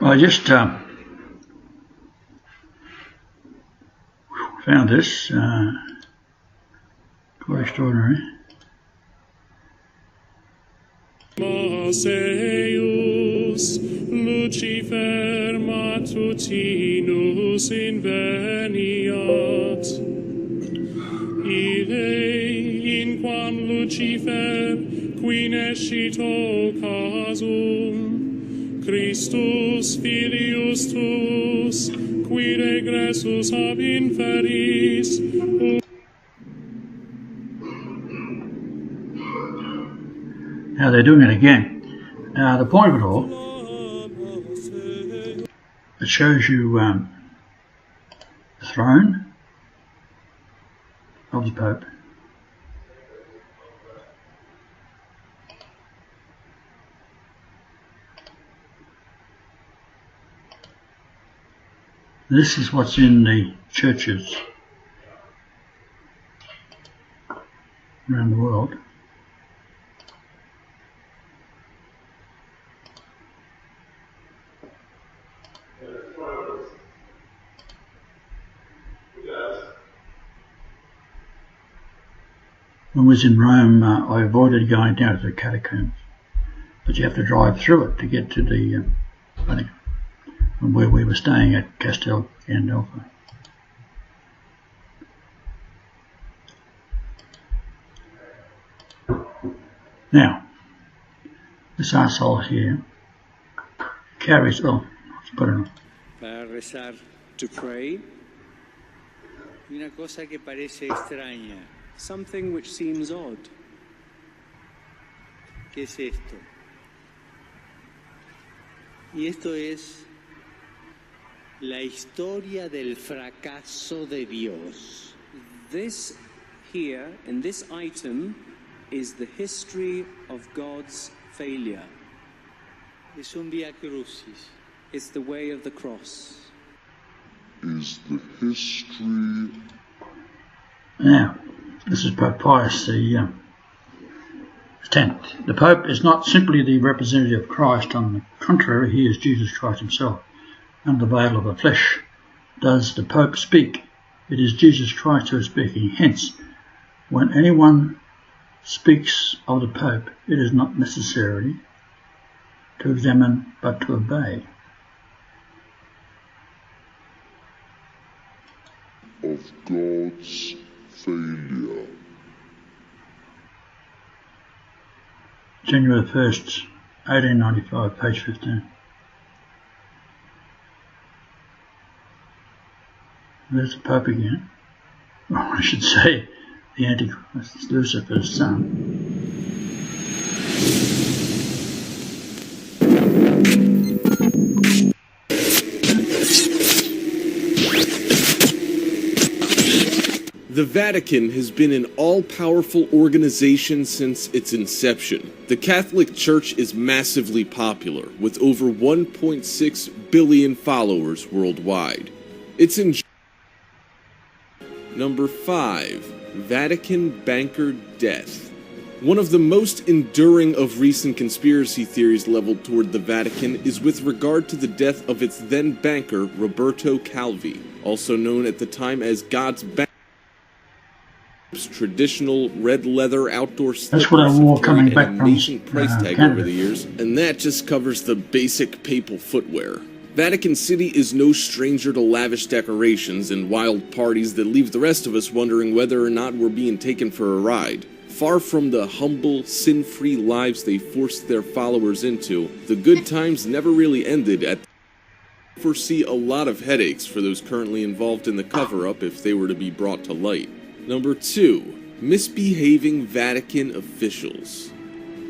I just found this quite extraordinary. Maseus Lucifer matutinus inveniat, ire inquam Lucifer qui nescito casum, Christus filius tuus qui regressus ab inferis. Now they're doing it again. Now the point of it all, it shows you the throne of the Pope. This is what's in the churches around the world. When I was in Rome, I avoided going down to the catacombs, but you have to drive through it to get to the Vatican, from where we were staying at Castel Gandolfo. Now, this arsehole here carries, let's put it on. Para rezar, to pray, una cosa que parece extraña. Something which seems odd. ¿Qué es esto? Y esto es la historia del fracaso de Dios. This here, in this item, is the history of God's failure. Es un vía crucis. It's the way of the cross. Is the history. Now, this is Pope Pius the 10th. The Pope is not simply the representative of Christ. On the contrary, he is Jesus Christ himself. Under the veil of the flesh does the Pope speak. It is Jesus Christ who is speaking. Hence, when anyone speaks of the Pope, it is not necessary to examine but to obey. Of God's failure. January 1st, 1895, page 15. There's the Pope again. Or I should say, the Antichrist, Lucifer's son. The Vatican has been an all-powerful organization since its inception. The Catholic Church is massively popular, with over 1.6 billion followers worldwide. It's in Number 5. Vatican Banker Death. One of the most enduring of recent conspiracy theories leveled toward the Vatican is with regard to the death of its then banker, Roberto Calvi, also known at the time as God's Banker. Traditional red leather outdoor slippers. That's what I wore coming back from amazing price tag Canada. over the years, and that just covers the basic papal footwear. Vatican City is no stranger to lavish decorations and wild parties that leave the rest of us wondering whether or not we're being taken for a ride. Far from the humble, sin-free lives they forced their followers into, the good times never really ended at foresee a lot of headaches for those currently involved in the cover-up if they were to be brought to light. Number 2. Misbehaving Vatican officials.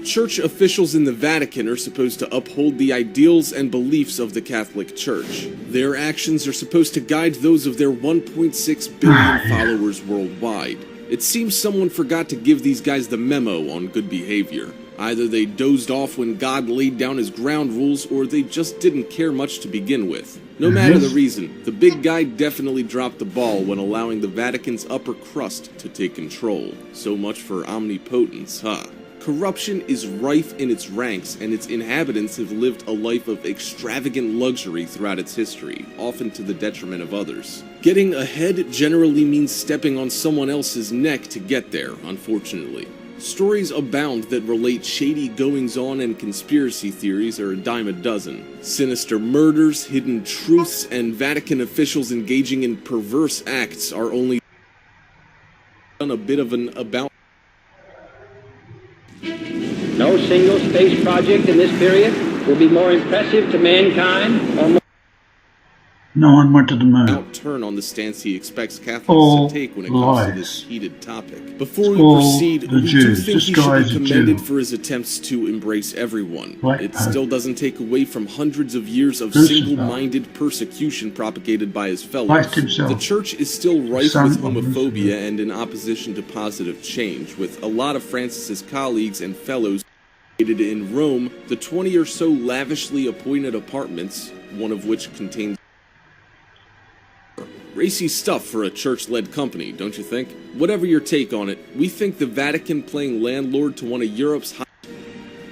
Church officials in the Vatican are supposed to uphold the ideals and beliefs of the Catholic Church. Their actions are supposed to guide those of their 1.6 billion followers worldwide. It seems someone forgot to give these guys the memo on good behavior. Either they dozed off when God laid down his ground rules, or they just didn't care much to begin with. No matter the reason, the big guy definitely dropped the ball when allowing the Vatican's upper crust to take control. So much for omnipotence, huh? Corruption is rife in its ranks, and its inhabitants have lived a life of extravagant luxury throughout its history, often to the detriment of others. Getting ahead generally means stepping on someone else's neck to get there, unfortunately. Stories abound that relate shady goings-on, and conspiracy theories are a dime a dozen. Sinister murders, hidden truths, and Vatican officials engaging in perverse acts are only a bit of an about. No single space project in this period will be more impressive to mankind or more. No one went to the moon. Outturn on the stance he expects Catholics All to take when it comes lies. to this heated topic. Before we All proceed, the we do Jews. think This he guy should is be a commended Jew. for his attempts to embrace everyone. Black It Pope. still doesn't take away from hundreds of years of Crucified. single-minded persecution propagated by his fellows. Christ himself. The church is still rife Son with of homophobia Lucifer. and in opposition to positive change, with a lot of Francis's colleagues and fellows located in Rome, the 20 or so lavishly appointed apartments, one of which contains racy stuff for a church-led company, don't you think? Whatever your take on it, we think the Vatican playing landlord to one of Europe's high...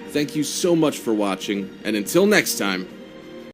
Thank you so much for watching, and until next time...